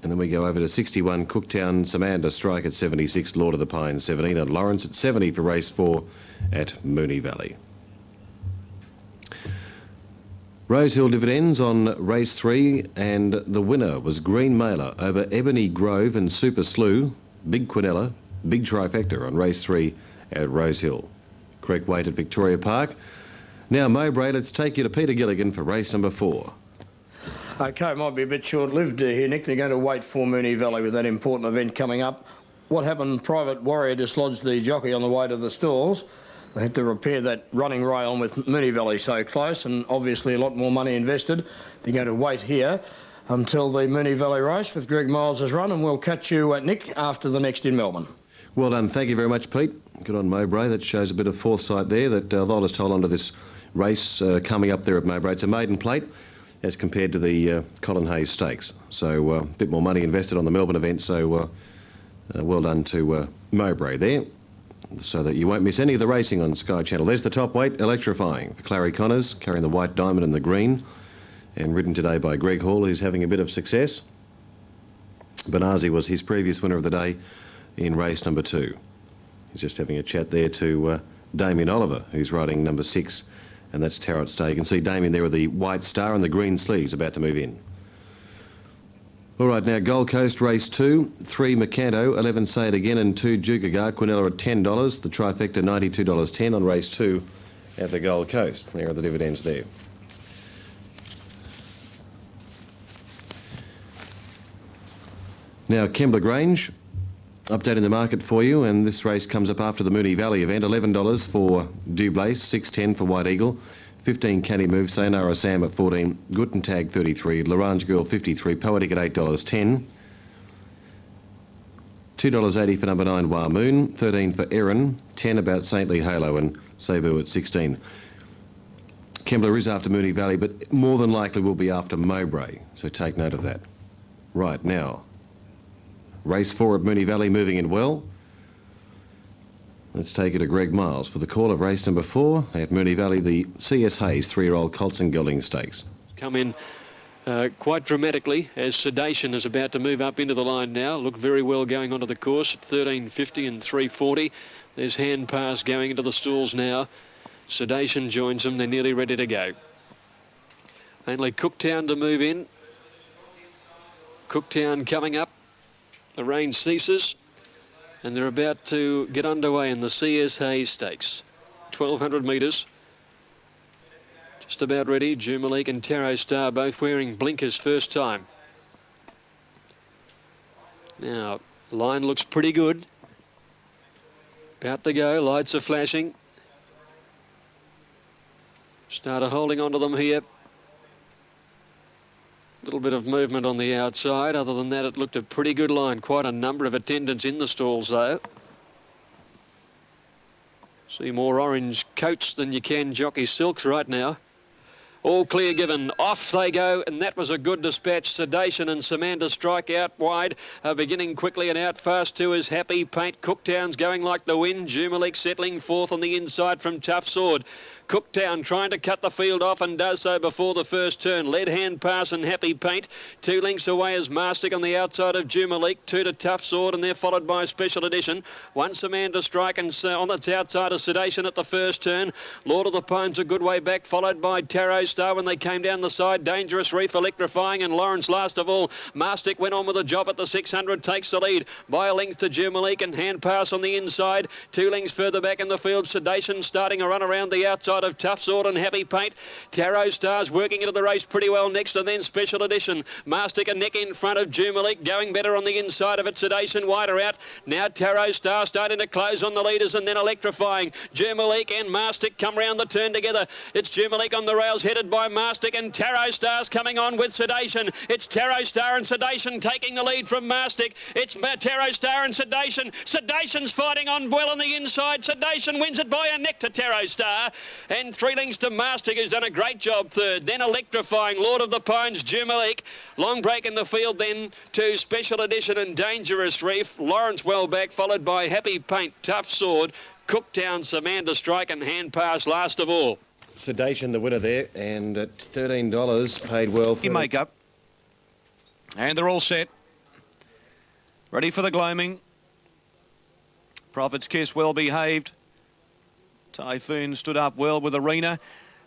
And then we go over to 61, Cooktown, Samanda Strike at 76, Lord of the Pines 17, and Lawrence at 70 for race 4 at Moonee Valley. Rosehill dividends on race 3, and the winner was Green Mailer over Ebony Grove and Super Slew, Big Quinella, Big Trifecta on race 3 at Rosehill. Correct weight at Victoria Park. Now, Mowbray, let's take you to Peter Gilligan for race number 4. OK, it might be a bit short-lived here, Nick. They're going to wait for Moonee Valley with that important event coming up. What happened, Private Warrior dislodged the jockey on the way to the stalls. They had to repair that running rail with Moonee Valley so close, and obviously a lot more money invested. They're going to wait here until the Moonee Valley race with Greg Miles has run, and we'll catch you, Nick, after the next in Melbourne. Well done. Thank you very much, Pete. Good on Mowbray. That shows a bit of foresight there that they'll just hold on to this race coming up there at Mowbray. It's a maiden plate as compared to the Colin Hayes Stakes. So a bit more money invested on the Melbourne event, so well done to Mowbray there, so that you won't miss any of the racing on Sky Channel. There's the top weight, Electrifying, for Clary Connors, carrying the white diamond and the green, and ridden today by Greg Hall, who's having a bit of success. Benazzi was his previous winner of the day in race number 2. He's just having a chat there to Damien Oliver, who's riding number 6, and that's Tarot Stay. You can see Damien there with the white star and the green sleeves about to move in. All right, now Gold Coast race 2, 3 Mercanto, 11 Say It Again and 2 Jukagar, Quinella at $10, the trifecta $92.10 on race 2 at the Gold Coast. There are the dividends there. Now Kembla Grange, updating the market for you, and this race comes up after the Moonee Valley event. $11 for Dublace, $6.10 for White Eagle, 15 Canny Move, Sayonara Sam at 14, Guten Tag 33, Lorange Girl 53, Poetic at $8.10, $2.80 for number 9 War Moon, 13 for Erin, 10 about Saintly Halo and Cebu at 16. Kembla is after Moonee Valley, but more than likely will be after Mowbray, so take note of that. Right, now race 4 at Moonee Valley moving in well. Let's take it to Greg Miles for the call of race number 4 at Moonee Valley, the C.S. Hayes 3-year-old Colts and Gelding Stakes. Come in quite dramatically as Sedation is about to move up into the line now. Look very well going onto the course at 13.50 and 3.40. There's Hand Pass going into the stalls now. Sedation joins them. They're nearly ready to go. Only Cooktown to move in. Cooktown coming up. The rain ceases, and they're about to get underway in the C.S. Hayes Stakes. 1,200 metres. Just about ready. Jumalik and Tarot Star both wearing blinkers first time. Now, line looks pretty good. About to go. Lights are flashing. Starter holding onto them here. Little bit of movement on the outside. Other than that, it looked a pretty good line. Quite a number of attendants in the stalls, though. See more orange coats than you can jockey silks right now. All clear given. Off they go, and that was a good dispatch. Sedation and Samanda Strike out wide. Beginning quickly and out fast too is Happy Paint. Cooktown's going like the wind. Jumalik settling fourth on the inside from Tough Sword. Cooktown trying to cut the field off and does so before the first turn. Lead Hand Pass and Happy Paint. 2 lengths away is Mastic on the outside of Jumalik. 2 to Tough Sword, and they're followed by Special Edition. 1 Samanda Strike and on its outside of Sedation at the first turn. Lord of the Pines a good way back, followed by Tarot Star when they came down the side. Dangerous Reef, Electrifying, and Lawrence last of all. Mastic went on with a job at the 600, takes the lead by a length to Jumalik, and Hand Pass on the inside. 2 lengths further back in the field. Sedation starting a run around the outside of Tough Sword and Happy Paint. Tarot Star's working into the race pretty well next, and then Special Edition. Mastic a neck in front of Jumalik, going better on the inside of it. Sedation wider out. Now Tarot Star starting to close on the leaders, and then Electrifying. Jumalik and Mastic come round the turn together. It's Jumalik on the rails headed by Mastic, and Tarot Star's coming on with Sedation. It's Tarot Star and Sedation taking the lead from Mastic. It's Tarot Star and Sedation. Sedation's fighting on well on the inside. Sedation wins it by a neck to Tarot Star, and 3 lengths to Mastic, who's done a great job third. Then Electrifying, Lord of the Pines, Jumalik. Long break in the field then to Special Edition and Dangerous Reef. Lawrence well back, followed by Happy Paint, Tough Sword, Cooktown, Samanda Strike, and Hand Pass last of all. Sedation the winner there, and at $13 paid well for makeup. And they're all set. Ready for the gloaming. Prophet's Kiss well behaved. Typhoon stood up well with Arena.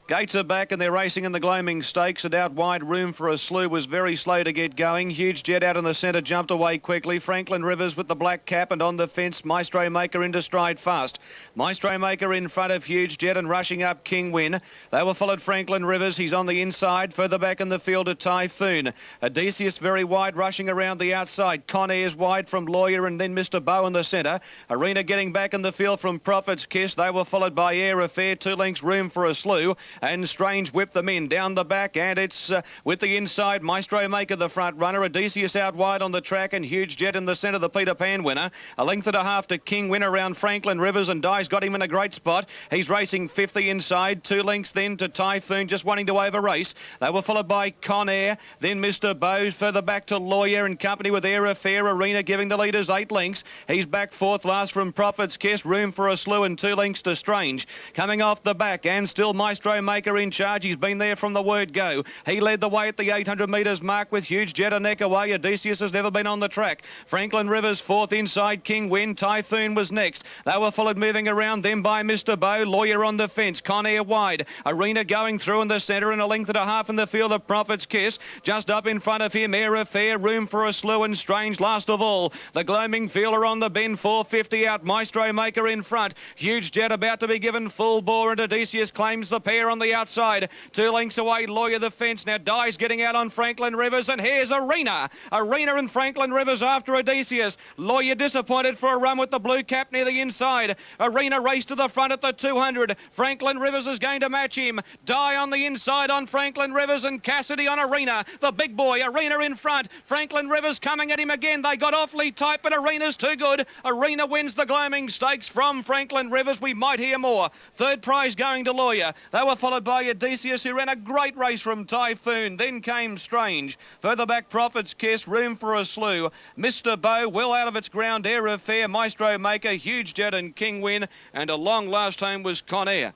Gates are back and they're racing in the gloaming stakes, and out wide Room for a Slew was very slow to get going. Huge Jet out in the centre jumped away quickly. Franklin Rivers with the black cap, and on the fence Maestro Maker into stride fast. Maestro Maker in front of Huge Jet and rushing up King Win. They were followed Franklin Rivers. He's on the inside. Further back in the field a Typhoon. Odysseus very wide rushing around the outside. Con Air's wide from Lawyer and then Mr. Bow in the centre. Arena getting back in the field from Prophet's Kiss. They were followed by Air Affair. 2 lengths Room for a Slew. And Strange whipped them in down the back, and it's with the inside Maestro Maker the front runner. Odysseus out wide on the track, and Huge Jet in the centre, the Peter Pan winner. A length and a half to King Win around Franklin Rivers, and Dye's got him in a great spot. He's racing 50 inside. 2 lengths then to Typhoon, just wanting to over race. They were followed by Con Air, then Mr. Bowes, further back to Lawyer in company with Air Affair. Arena giving the leaders 8 lengths. He's back 4th last from Prophet's Kiss. Room for a Slew and 2 lengths to Strange. Coming off the back, and still Maestro Maker in charge. He's been there from the word go. He led the way at the 800 metres mark with Huge Jet a neck away. Odysseus has never been on the track. Franklin Rivers 4th inside. King Win. Typhoon was next. They were followed moving around then by Mr. Bow. Lawyer on the fence. Con Air wide. Arena going through in the centre, and a length and a half in the field of Prophet's Kiss. Just up in front of him Air Affair. Room for a Slew and Strange last of all. The gloaming feeler on the bend. 450 out. Maestro Maker in front. Huge Jet about to be given full bore, and Odysseus claims the pair on the outside. 2 lengths away, Lawyer the fence. Now Dye's getting out on Franklin Rivers, and here's Arena. Arena and Franklin Rivers after Odysseus. Lawyer disappointed for a run with the blue cap near the inside. Arena race to the front at the 200. Franklin Rivers is going to match him. Dye on the inside on Franklin Rivers, and Cassidy on Arena. The big boy, Arena in front. Franklin Rivers coming at him again. They got awfully tight, but Arena's too good. Arena wins the gloaming stakes from Franklin Rivers. We might hear more. 3rd prize going to Lawyer. They were followed by Odysseus, who ran a great race from Typhoon. Then came Strange. Further back, Prophet's Kiss. Room for a Slew. Mr. Bow, well out of its ground. Air Affair, Maestro Maker, Huge Jet and King Win. And a long last home was Con Air.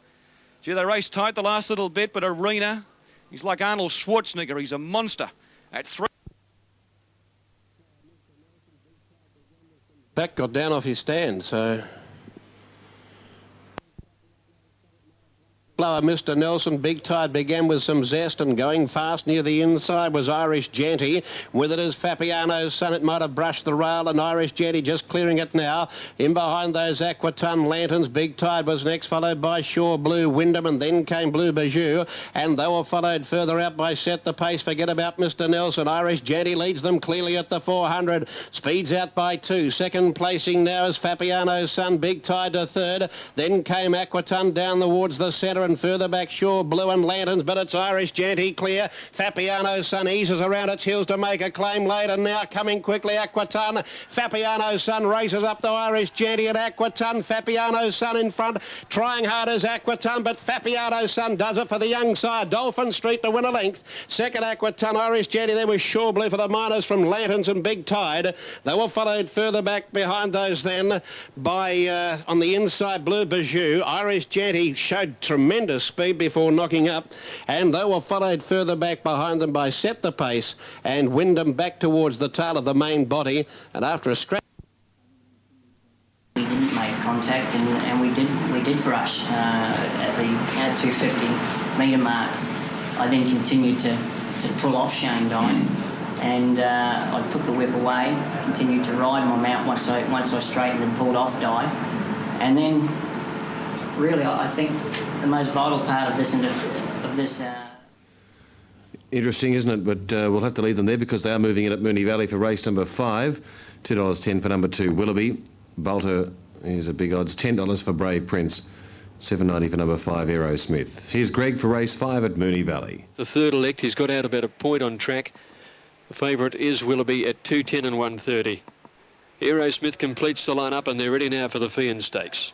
Gee, they raced tight the last little bit, but Arena, he's like Arnold Schwarzenegger. He's a monster. At 3. That got down off his stand, so... Blower Mr. Nelson, Big Tide began with some zest, and going fast near the inside was Irish Janty. With it is Fabiano's Son. It might have brushed the rail, and Irish Janty just clearing it now. In behind those Aquatun Lanterns, Big Tide was next, followed by Shore Blue Wyndham, and then came Blue Bijou, and they were followed further out by Set the Pace. Forget about Mr. Nelson. Irish Janty leads them clearly at the 400. Speeds out by 2. Second placing now is Fabiano's Son. Big Tide to 3rd. Then came Aquatun down towards the centre, and further back Shore Blue and Lanterns, but it's Irish Janty clear. Fabiano's Son eases around its heels to make a claim later. Now coming quickly Aquatun. Fabiano's Son races up to Irish Janty and Aquatun. Fabiano's Son in front, trying hard as Aquatun, but Fabiano's Son does it for the young side. Dolphin Street to win a length. Second Aquatun, Irish Janty. There was Shore Blue for the minors from Lanterns and Big Tide. They were followed further back behind those then by on the inside Blue Bijou. Irish Janty showed tremendous speed before knocking up, and they were followed further back behind them by Set the Pace and Wyndham back towards the tail of the main body, and after a scratch we didn't make contact, and we did brush at the 250 metre mark. I then continued to pull off Shane Dye, and I put the whip away, continued to ride my mount once I straightened and pulled off Dye, and then really I think the most vital part of this Interesting, isn't it? But we'll have to leave them there because they are moving in at Moonee Valley for race number 5. $2.10 for number 2, Willoughby. Bolter is a big odds. $10 for Brave Prince. $7.90 for number 5, Aerosmith. Here's Greg for race 5 at Moonee Valley. The 3rd elect, he's got out about a point on track. The favourite is Willoughby at 2.10 and 1.30. Aerosmith completes the line-up, and they're ready now for the Fian Stakes.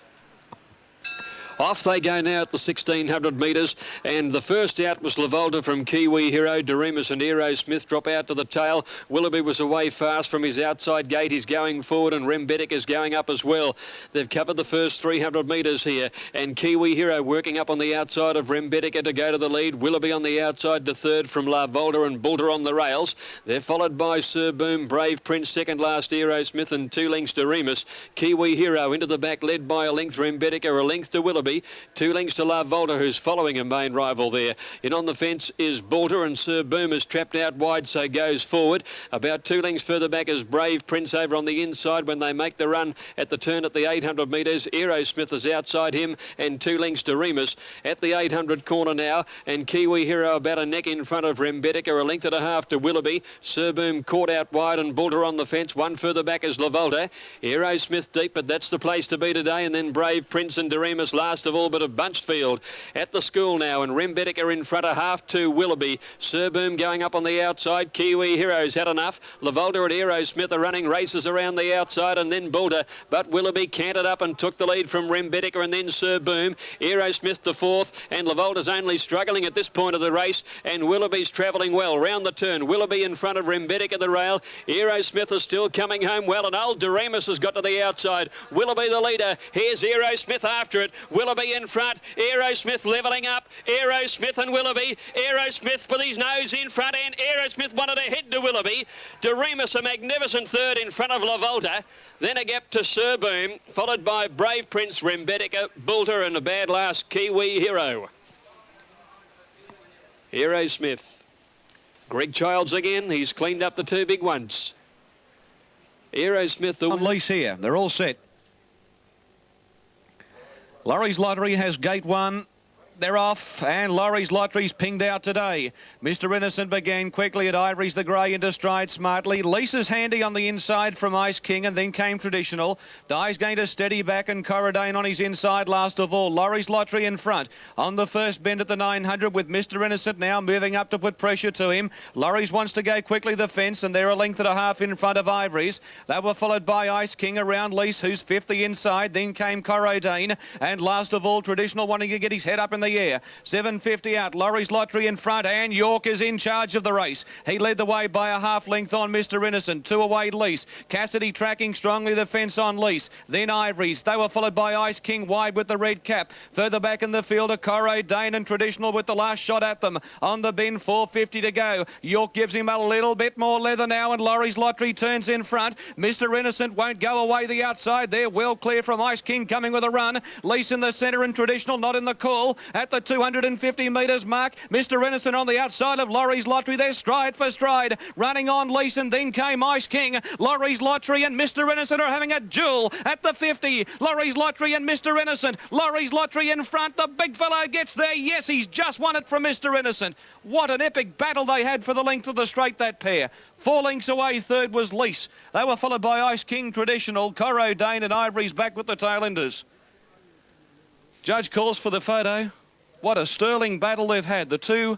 Off they go now at the 1600 metres, and the first out was Lavolta from Kiwi Hero. Doremus and Aero Smith drop out to the tail. Willoughby was away fast from his outside gate. He's going forward, and Rembetic is going up as well. They've covered the first 300 metres here, and Kiwi Hero working up on the outside of Rembetic to go to the lead. Willoughby on the outside to third from Lavolta, and Bulter on the rails. They're followed by Sir Boom, Brave Prince, second last Aero Smith, and 2 lengths to Remus. Kiwi Hero into the back, led by a length Rembetic, a length to Willoughby, 2 lengths to Lavolta, who's following a main rival there. In on the fence is Bulter, and Sir Boom is trapped out wide, so goes forward. About 2 lengths further back is Brave Prince over on the inside when they make the run at the turn at the 800 metres. Aero Smith is outside him, and 2 lengths to Remus at the 800 corner now, and Kiwi Hero about a neck in front of Rembetic, a length and a half to Willoughby. Sir Boom caught out wide, and Bulter on the fence. 1 further back is Lavolta. Aero Smith deep, but that's the place to be today, and then Brave Prince and Doremus last of all, but a bunched field at the school now, and Rembetic are in front, a half to Willoughby. Sir Boom going up on the outside. Kiwi Hero's had enough. Lavolta and Aero Smith are running races around the outside, and then Bulter, but Willoughby cantered up and took the lead from Rembetic, and then Sir Boom. Aero Smith to fourth, and Lavolta's only struggling at this point of the race, and Willoughby's travelling well round the turn. Willoughby in front of Rembetic at the rail. Aero Smith is still coming home well, and old Doremus has got to the outside. Willoughby the leader. Here's Aero Smith after it. Willoughby in front. Aero Smith levelling up. Aero Smith and Willoughby. Aero Smith with his nose in front, and Aero Smith wanted to head to Willoughby. Doremus a magnificent third in front of Lavolta. Then a gap to Sir Boom, followed by Brave Prince, Rembetic, Bulter, and a bad last Kiwi Hero. Aero Smith. Greg Childs again. He's cleaned up the 2 big ones. Aero Smith the On lease here. They're all set. Laurie's Lottery has gate 1. They're off, and Laurie's Lottery's pinged out today. Mr. Innocent began quickly at Ivory's the Grey into stride smartly. Lisa's handy on the inside from Ice King, and then came Traditional. Dye's going to steady back, and Corridane on his inside last of all. Laurie's Lottery in front on the first bend at the 900, with Mr. Innocent now moving up to put pressure to him. Laurie's wants to go quickly the fence, and they're a length and a half in front of Ivory's. They were followed by Ice King around Lise, who's fifth the inside. Then came Corridane, and last of all Traditional wanting to get his head up in the air. 750 out. Laurie's Lottery in front, and York is in charge of the race. He led the way by a half length on Mr. Innocent. 2 away Lise. Cassidy tracking strongly the fence on Lise. Then Ivory's. They were followed by Ice King wide with the red cap. Further back in the field are Corridane and Traditional with the last shot at them. On the bend, 450 to go. York gives him a little bit more leather now, and Laurie's Lottery turns in front. Mr. Innocent won't go away the outside. They're well clear from Ice King coming with a run. Lise in the centre, and Traditional not in the call. At the 250 metres mark, Mr. Innocent on the outside of Laurie's Lottery. They're stride for stride. Running on Lise, and then came Ice King. Laurie's Lottery and Mr. Innocent are having a duel at the 50. Laurie's Lottery and Mr. Innocent. Laurie's Lottery in front. The big fellow gets there. Yes, he's just won it from Mr. Innocent. What an epic battle they had for the length of the straight, that pair. 4 lengths away, third was Lise. They were followed by Ice King, Traditional, Corridane, and Ivory's back with the tail enders. Judge calls for the photo. What a sterling battle they've had. The two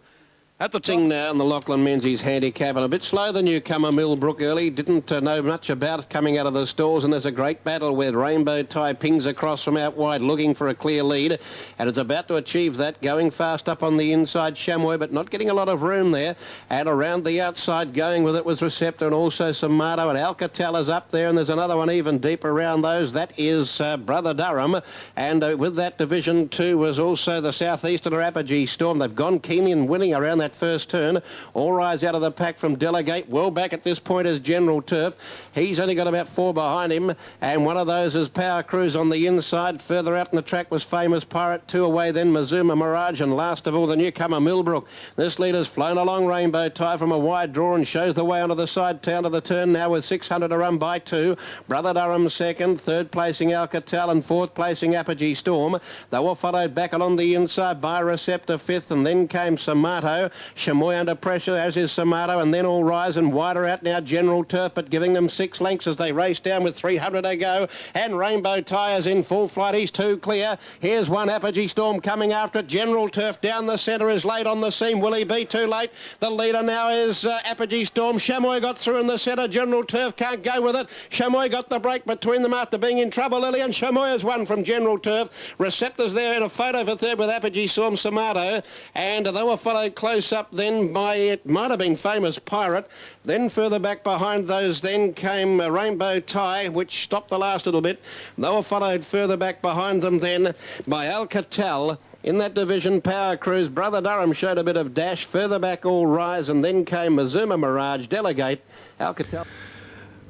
at the top. Now in the Lachlan Menzies handicap, and a bit slow the newcomer Millbrook early. Didn't know much about it coming out of the stalls, and there's a great battle where Rainbow Tie pings across from out wide looking for a clear lead, and it's about to achieve that, going fast up on the inside Chamois, but not getting a lot of room there. And around the outside going with it was Receptor and also Samato, and Alcatel is up there, and there's another one even deeper around those. That is Brother Durham, and with that Division 2 was also the Southeasterner Apogee Storm. They've gone keenly and winning around that first turn. All Rise out of the pack from Delegate. Well back at this point is General Turf. He's only got about 4 behind him, and one of those is Power Cruise on the inside. Further out in the track was Famous Pirate. 2 away then Mazuma Mirage, and last of all the newcomer Millbrook. This leader's flown along Rainbow Tie from a wide draw and shows the way onto the side down to the turn now with 600 to run by 2. Brother Durham second, third placing Alcatel, and fourth placing Apogee Storm. They were followed back along the inside by Receptor fifth, and then came Samato. Chamois under pressure, as is Samato, and then All Rise, and wider out now General Turf, but giving them 6 lengths as they race down with 300 to go. And Rainbow Tyres in full flight. He's 2 clear. Here's one Apogee Storm coming after it. General Turf down the centre is late on the seam. Will he be too late? The leader now is Apogee Storm. Chamois got through in the centre. General Turf can't go with it. Chamois got the break between them after being in trouble early, and Chamois has won from General Turf. Receptors there in a photo for third with Apogee Storm, Samato, and they were followed close up then by, it might have been Famous Pirate. Then further back behind those then came Rainbow Tie, which stopped the last little bit. They were followed further back behind them then by Alcatel. In that division, Power Cruise, Brother Durham showed a bit of dash. Further back, All Rise, and then came Mazuma Mirage, Delegate, Alcatel.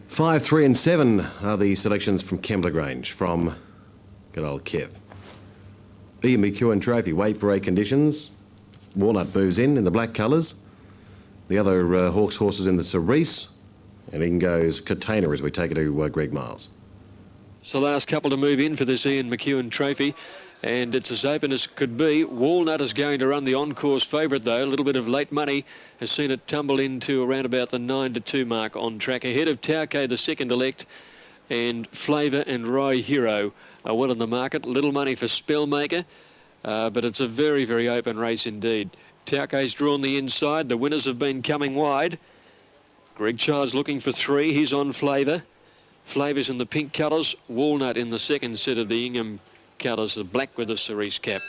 5, 3 and 7 are the selections from Kembla Grange, from good old Kev. Ian McEwen Trophy, wait for 8 conditions. Walnut moves in the black colours. The other Hawks horses in the Cerise, and in goes Katana as we take it to Greg Miles. So last couple to move in for this Ian McEwen Trophy, and it's as open as could be. Walnut is going to run the on-course favourite though. A little bit of late money has seen it tumble into around about the 9-2 mark on track, ahead of Tauke, the second elect, and Flavour and Rye Hero are well in the market. Little money for Spellmaker, but it's a very, very open race indeed. Tauke's drawn the inside. The winners have been coming wide. Greg Child's looking for 3. He's on Flavour. Flavour's in the pink colours. Walnut in the second set of the Ingham colours, the black with the cerise cap.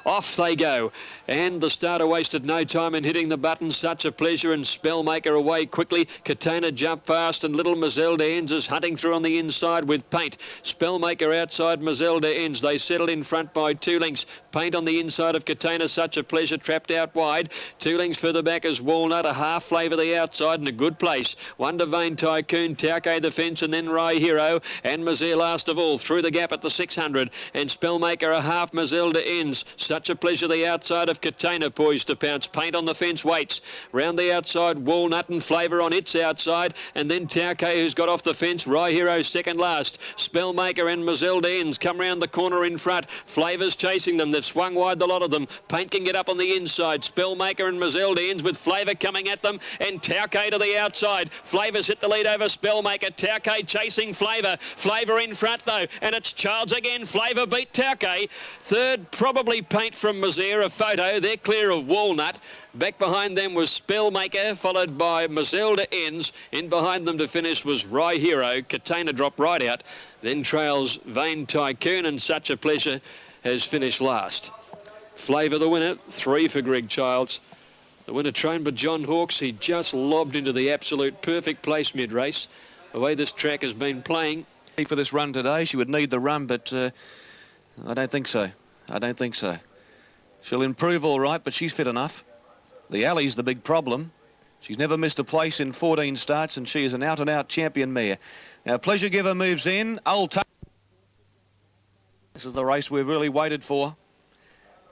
Off they go, and the starter wasted no time in hitting the button. Such a pleasure, and Spellmaker away quickly. Katana jumped fast, and little Mazelda Ends is hunting through on the inside with Paint. Spellmaker outside Mazelda Ends. They settle in front by 2 lengths. Paint on the inside of Katana, Such a Pleasure, trapped out wide. 2 lengths further back is Walnut, a half Flavour the outside, in a good place. Wonder Vane Tycoon, Tauke the fence, and then Rye Hero, and Mazir last of all, through the gap at the 600, and Spellmaker a half Mazelda Ends. Such a Pleasure the outside of Katana, poised to pounce. Paint on the fence waits. Round the outside, Walnut and Flavour on its outside, and then Tauke, who's got off the fence. Rye Hero second last. Spellmaker and Mazelda Ends come round the corner in front. Flavour's chasing them. They've swung wide, the lot of them. Paint can get up on the inside. Spellmaker and Mazelda Ends with Flavour coming at them, and Tauke to the outside. Flavour's hit the lead over Spellmaker. Tauke chasing Flavour. Flavour in front though, and it's Childs again. Flavour beat Tauke. Third, probably Paint from Mazir, a photo. They're clear of Walnut. Back behind them was Spellmaker, followed by Mazelda Ends. In behind them to finish was Rye Hero. Katana dropped right out. Then trails Vane Tycoon, and Such a Pleasure has finished last. Flavour the winner, 3 for Greg Childs. The winner trained by John Hawkes. He just lobbed into the absolute perfect place mid-race. The way this track has been playing. For this run today, she would need the run, but I don't think so. I don't think so. She'll improve all right, but she's fit enough. The alley's the big problem. She's never missed a place in 14 starts, and she is an out-and-out champion mare. Now, Pleasure Giver moves in. This is the race we've really waited for.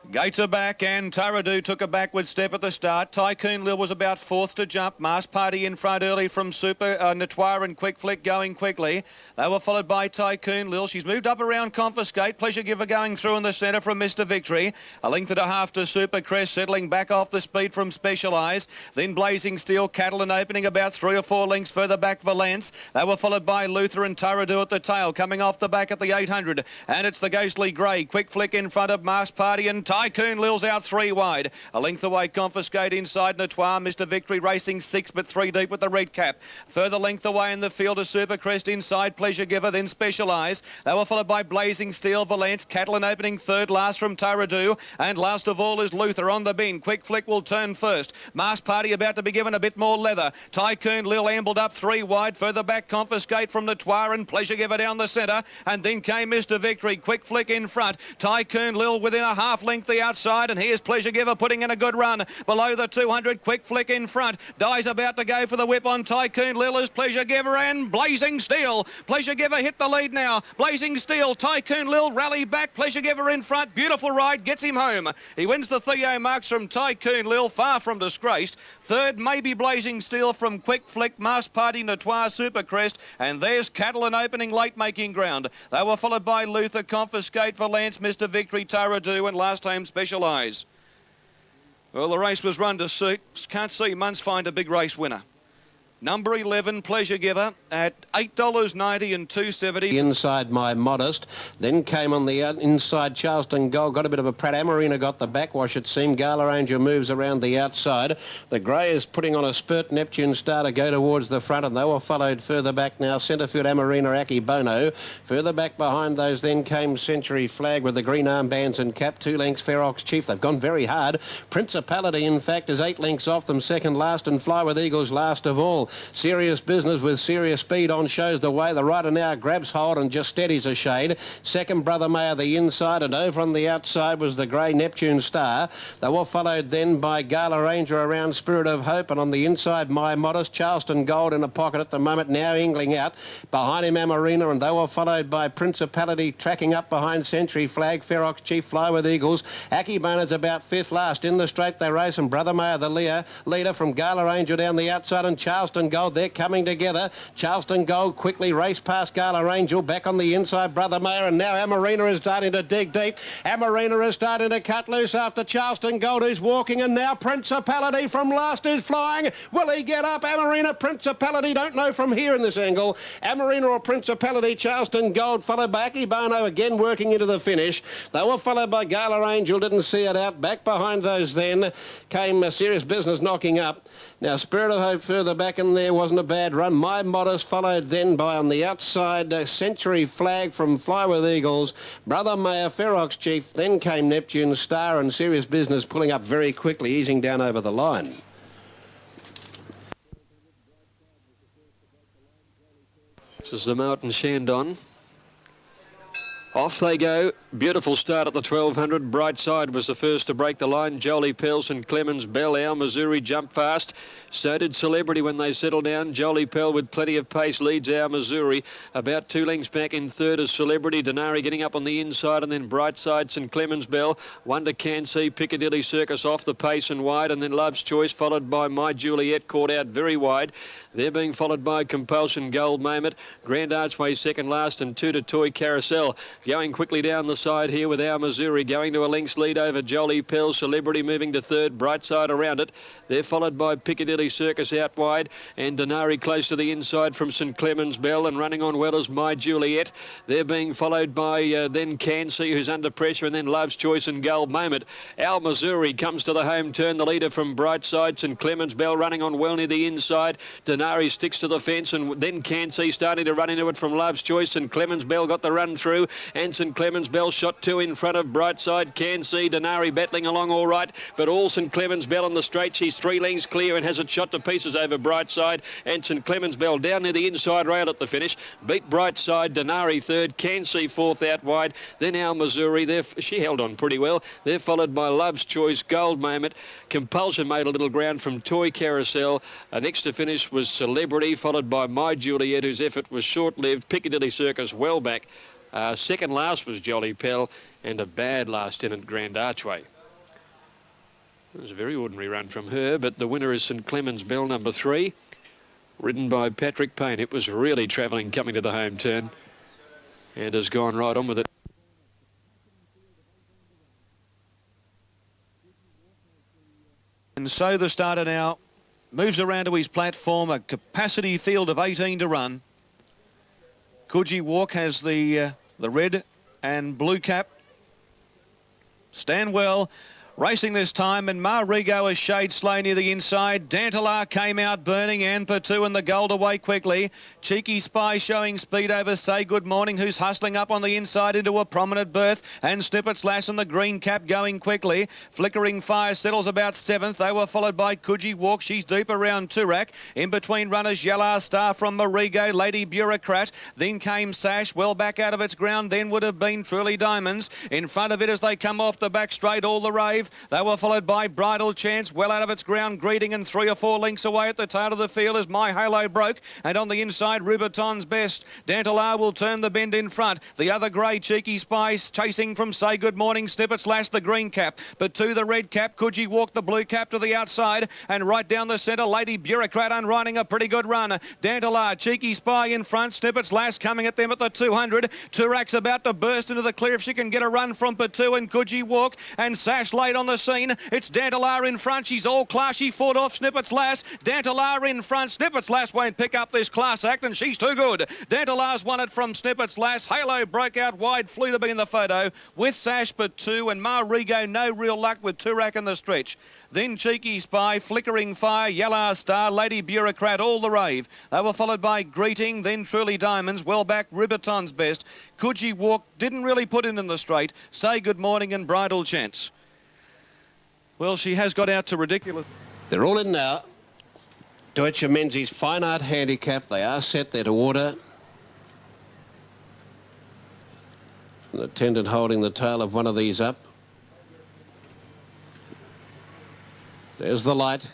Gates are back, and Taradu took a backward step at the start. Tycoon Lil was about 4th to jump. Mass Party in front early from Super Natoir and Quick Flick going quickly. They were followed by Tycoon Lil. She's moved up around Confiscate. Pleasure Giver going through in the centre from Mr. Victory. A length and a half to Super Crest, settling back off the speed from Specialise. Then Blazing Steel, Catalan opening about 3 or 4 lengths further back Valence. They were followed by Luther and Taradu at the tail, coming off the back at the 800. And it's the Ghostly Grey. Quick Flick in front of Mass Party, and Tycoon Lil's out 3 wide. A length away, Confiscate inside Natoir. Mr. Victory racing 6, but 3 deep with the red cap. Further length away in the field is Super Crest inside Pleasure Giver, then Specialise. They were followed by Blazing Steel, Valence, Catalan opening 3rd last from Taradu. And last of all is Luther on the bend. Quick Flick will turn first. Mass Party about to be given a bit more leather. Tycoon Lil ambled up 3 wide. Further back, Confiscate from Natoir and Pleasure Giver down the centre. And then came Mr. Victory. Quick Flick in front. Tycoon Lil within a half length the outside, and here's Pleasure Giver putting in a good run. Below the 200, Quick Flick in front. Dye's about to go for the whip on Tycoon Lil as Pleasure Giver and Blazing Steel. Pleasure Giver hit the lead now. Blazing Steel, Tycoon Lil rally back. Pleasure Giver in front. Beautiful ride, gets him home. He wins the Theo marks from Tycoon Lil, far from disgraced. 3rd, maybe Blazing Steel from Quick Flick, Mass Party, Natoir, Super Crest, and there's Catalan opening late making ground. They were followed by Luther, Confiscate, Valence, Mr. Victory, Taradu, and last time Specialise. Well, the race was run to suit. Can't see Munns find a big race winner. Number 11, Pleasure Giver, at $8.90 and $2.70. Inside My Modest. Then came on the inside Charleston Gold. Got a bit of a Pratt. Amarina got the backwash, it seemed. Gala Ranger moves around the outside. The grey is putting on a spurt. Neptune Star to go towards the front, and they were followed further back now. Centrefield Amarina, Aki Bono. Further back behind those then came Century Flag with the green armbands and cap. 2 lengths Ferox Chief. They've gone very hard. Principality, in fact, is 8 lengths off them, second last, and Fly with Eagles last of all. Serious Business with Serious Speed on shows the way. The rider now grabs hold and just steadies a shade. Second, Brother Mayor the inside, and over on the outside was the grey Neptune Star. They were followed then by Gala Ranger around Spirit of Hope, and on the inside My Modest, Charleston Gold in a pocket at the moment, now angling out. Behind him Amarina, and they were followed by Principality tracking up behind Century Flag, Ferox Chief, Fly with Eagles. Aki Bona's about 5th last. In the straight they race, and Brother Mayor the leader from Gala Ranger down the outside, and Charleston Gold, they're coming together. Charleston Gold quickly raced past Gala Angel, back on the inside Brother Mayor, and now Amarina is starting to dig deep. Amarina is starting to cut loose after Charleston Gold, who's walking, and now Principality from last is flying. Will he get up? Amarina, Principality, don't know from here in this angle. Amarina or Principality, Charleston Gold followed by Aki Bono again working into the finish. They were followed by Gala Angel, didn't see it out. Back behind those then came Serious Business knocking up. Now Spirit of Hope further back in there, wasn't a bad run. My Modest followed then by on the outside Century Flag from Fly with Eagles, Brother Mayor, Ferox Chief, then came Neptune Star, and Serious Business pulling up very quickly, easing down over the line. This is the Mountain Shandon. Off they go. Beautiful start at the 1200. Brightside was the first to break the line. Jolie Pell, St Clemens Bell, Our Missouri jumped fast. So did Celebrity when they settled down. Jolie Pell with plenty of pace leads Our Missouri. About 2 lengths back in third is Celebrity. Denari getting up on the inside, and then Brightside, St Clemens Bell. Wonder Can See, Piccadilly Circus off the pace and wide, and then Love's Choice followed by My Juliet, caught out very wide. They're being followed by Compulsion, Gold Moment, Grand Archway second last, and 2 to Toy Carousel. Going quickly down the side here with Our Missouri, going to a length's lead over Jolie Pell. Celebrity moving to third, Brightside around it. They're followed by Piccadilly Circus out wide, and Denari close to the inside from St Clemens Bell, and running on well as My Juliet. They're being followed by then Can See, who's under pressure, and then Love's Choice and Gold Moment. Our Missouri comes to the home turn, the leader from Brightside. St Clemens Bell running on well near the inside. Denari sticks to the fence, and then Can See starting to run into it from Love's Choice. St Clemens Bell got the run through, and St Clemens Bell shot 2 in front of Brightside. Can See, Denari battling along all right, but all St Clemens Bell on the straight. She's 3 lengths clear and has it shot to pieces over Brightside, and St Clemens Bell down near the inside rail at the finish. Beat Brightside, Denari third, Can See fourth out wide. Then Our Missouri, she held on pretty well. They're followed by Love's Choice, Gold Moment. Compulsion made a little ground from Toy Carousel. Next to finish was Celebrity, followed by My Juliet, whose effort was short-lived. Piccadilly Circus well back. Second last was Jolie Pell, and a bad last in at Grand Archway. It was a very ordinary run from her, but the winner is St Clemens Bell, number 3, ridden by Patrick Payne. It was really travelling coming to the home turn, and has gone right on with it. And so the starter now moves around to his platform, a capacity field of 18 to run. Coogee Walk has the red and blue cap. Stanwell racing this time, and Marigo is shade slow near the inside. Dantalar came out burning, and Patu and the gold away quickly. Cheeky Spy showing speed over Say Good Morning, who's hustling up on the inside into a prominent berth, and Snippet's Lass and the green cap going quickly. Flickering Fire settles about 7th. They were followed by Coogee Walk. She's deep around Turak. In between runners, Yellow Star from Marigo, Lady Bureaucrat. Then came Sash, well back out of its ground. Then would have been Truly Diamonds. In front of it as they come off the back straight, All the Rave. They were followed by Bridal Chance, well out of its ground, greeting, and 3 or 4 lengths away at the tail of the field as My Halo broke, and on the inside, Rubiton's Best. Dantalar will turn the bend in front. The other grey, Cheeky Spice, chasing from Say Good Morning, Snippet's Lass, the green cap, but to the red cap, Coogee Walk, the blue cap to the outside, and right down the centre, Lady Bureaucrat unriding a pretty good run. Dantalar, Cheeky Spy in front, Snippet's Lass coming at them at the 200. Turak's about to burst into the clear if she can get a run from Patu and Coogee Walk, and Sash late on on the scene. It's Dantalar in front. She's all class. She fought off Snippett's Lass. Dantalar in front. Snippett's Lass won't pick up this class act, and she's too good. Dantalar's won it from Snippett's Lass. Halo broke out wide, flew to be in the photo with Sash but 2, and Marigo no real luck with Turak in the stretch. Then Cheeky Spy, Flickering Fire, Yellow Star, Lady Bureaucrat, all the rave. They were followed by Greeting, then Truly Diamonds, well back, Riberton's best. Could She Walk, didn't really put in the straight. Say Good Morning and Bridal Chance. Well, she has got out to ridiculous. They're all in now. Deutsche Menzies Fine Art Handicap. They are set there to order. The attendant holding the tail of one of these up. There's the light.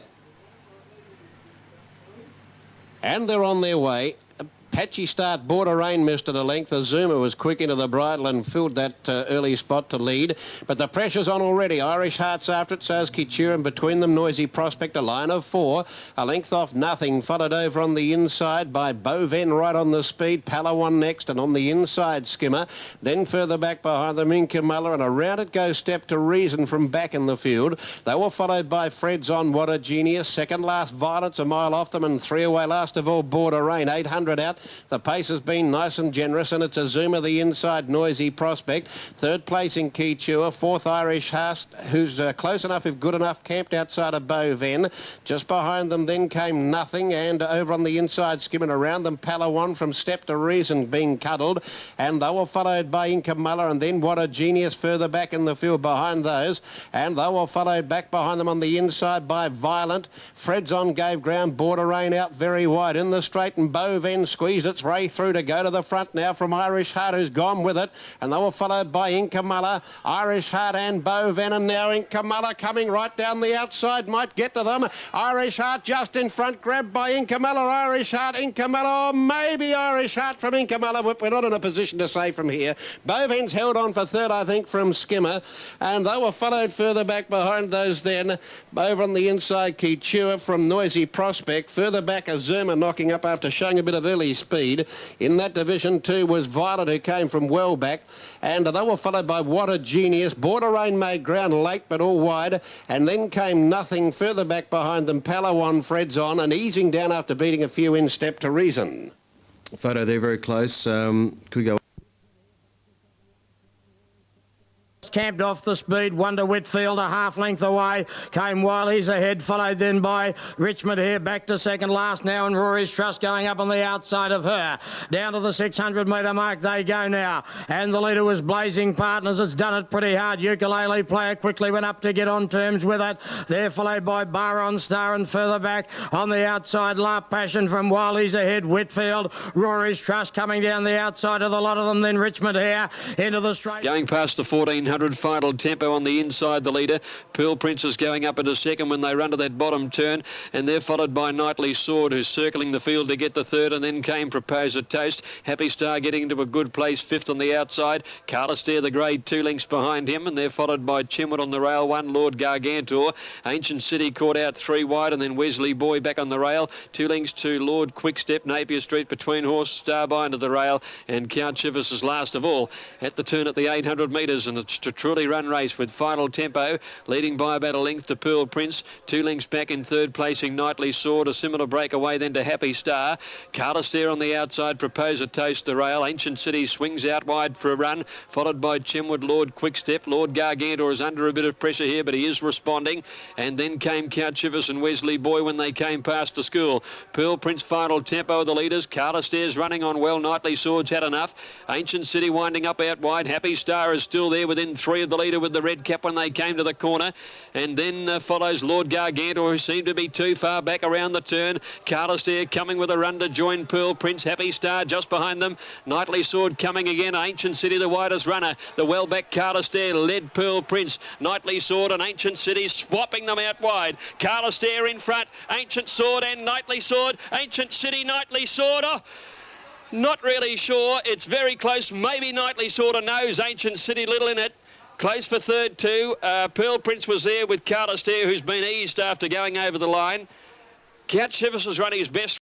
And they're on their way. A patchy start, Border Rain missed it a length. Azuma was quick into the bridle and filled that early spot to lead. But the pressure's on already. Irish Heart's after it, so's Kichuran. Between them, Noisy Prospect, a line of 4. A length off Nothing, followed over on the inside by Boven right on the speed. Palawan next, and on the inside, Skimmer. Then further back behind them, Inca Muller, and around it goes Step to Reason from back in the field. They were followed by Fred's On, What a Genius. Second last, Violence, a mile off them, and 3 away last of all, Border Rain. 800 out. The pace has been nice and generous, and it's Azuma the inside, Noisy Prospect. Third place in Kichua. Fourth, Irish Haas, who's close enough, if good enough, camped outside of Boven. Just behind them then came Nothing, and over on the inside, skimming around them, Palawan from Step to Reason being cuddled, and they were followed by Inca Muller, and then What a Genius further back in the field behind those, and they were followed back behind them on the inside by Violent. Fred's On gave ground, Border Rain out very wide in the straight, and Boven squeezed its way through to go to the front now from Irish Heart, who's gone with it, and they were followed by Inca Muller, Irish Heart and Boven, and now Inca Muller coming right down the outside, might get to them. Irish Heart just in front, grabbed by Inca Muller. Irish Heart, Inca Muller, or maybe Irish Heart from Inca Muller, but we're not in a position to say from here. Boven's held on for third, I think, from Skimmer, and they were followed further back behind those then. Over on the inside, Kichua from Noisy Prospect. Further back, Azuma knocking up after showing a bit of early speed. In that division too was Violet, who came from well back, and they were followed by What a Genius. Border Rain made ground late but all wide, and then came Nothing further back behind them. Palawan, Fred's On, and easing down after beating a few in Step to Reason. Photo there, very close. Could go. Camped off the speed, Wonder Whitfield a half length away, came Wiley's ahead, followed then by Richmond here, back to second last now, and Rory's Trust going up on the outside of her. Down to the 600 metre mark they go now, and the leader was Blazing Partners. It's done it pretty hard. Ukulele Player quickly went up to get on terms with it. They're followed by Baron Star, and further back on the outside, La Passion from Wiley's ahead, Whitfield, Rory's Trust coming down the outside of the lot of them, then Richmond here into the straight. Going past the 1400 final tempo on the inside, the leader. Pearl Princess going up into second when they run to that bottom turn, and they're followed by Knightly Sword, who's circling the field to get the third, and then came Proposer Toast. Happy Star getting into a good place, fifth on the outside. Carlistair, the grade, 2 lengths behind him, and they're followed by Chenwood on the rail, 1, Lord Gargantor. Ancient City caught out 3 wide, and then Wesley Boy back on the rail, 2 lengths to Lord Quickstep. Napier Street between horse, Starby into the rail, and Count Chivas is last of all at the turn at the 800 metres, and it's to truly run race with Final Tempo leading by about a length to Pearl Prince, 2 lengths back in third placing Knightly Sword, a similar breakaway then to Happy Star. Carlistair on the outside, Proposer Toast the rail. Ancient City swings out wide for a run, followed by Chenwood, Lord Quickstep. Lord Gargantor is under a bit of pressure here, but he is responding, and then came Count Chivas and Wesley Boy when they came past the school. Pearl Prince, Final Tempo the leaders. Carlistair's running on well. Knightly Sword's had enough. Ancient City winding up out wide. Happy Star is still there within 3 of the leader with the red cap when they came to the corner, and then follows Lord Gargantor, who seemed to be too far back around the turn. Carlistair coming with a run to join Pearl Prince. Happy Star just behind them. Knightly Sword coming again. Ancient City the widest runner. The well back Carlistair led Pearl Prince. Knightly Sword and Ancient City swapping them out wide. Carlistair in front. Ancient Sword and Knightly Sword. Ancient City, Knightly Sword. Oh, not really sure. It's very close. Maybe Knightly Sword knows Ancient City little in it. Close for third too. Pearl Prince was there with Carlistair, who's been eased after going over the line. Count Chivas was running his best.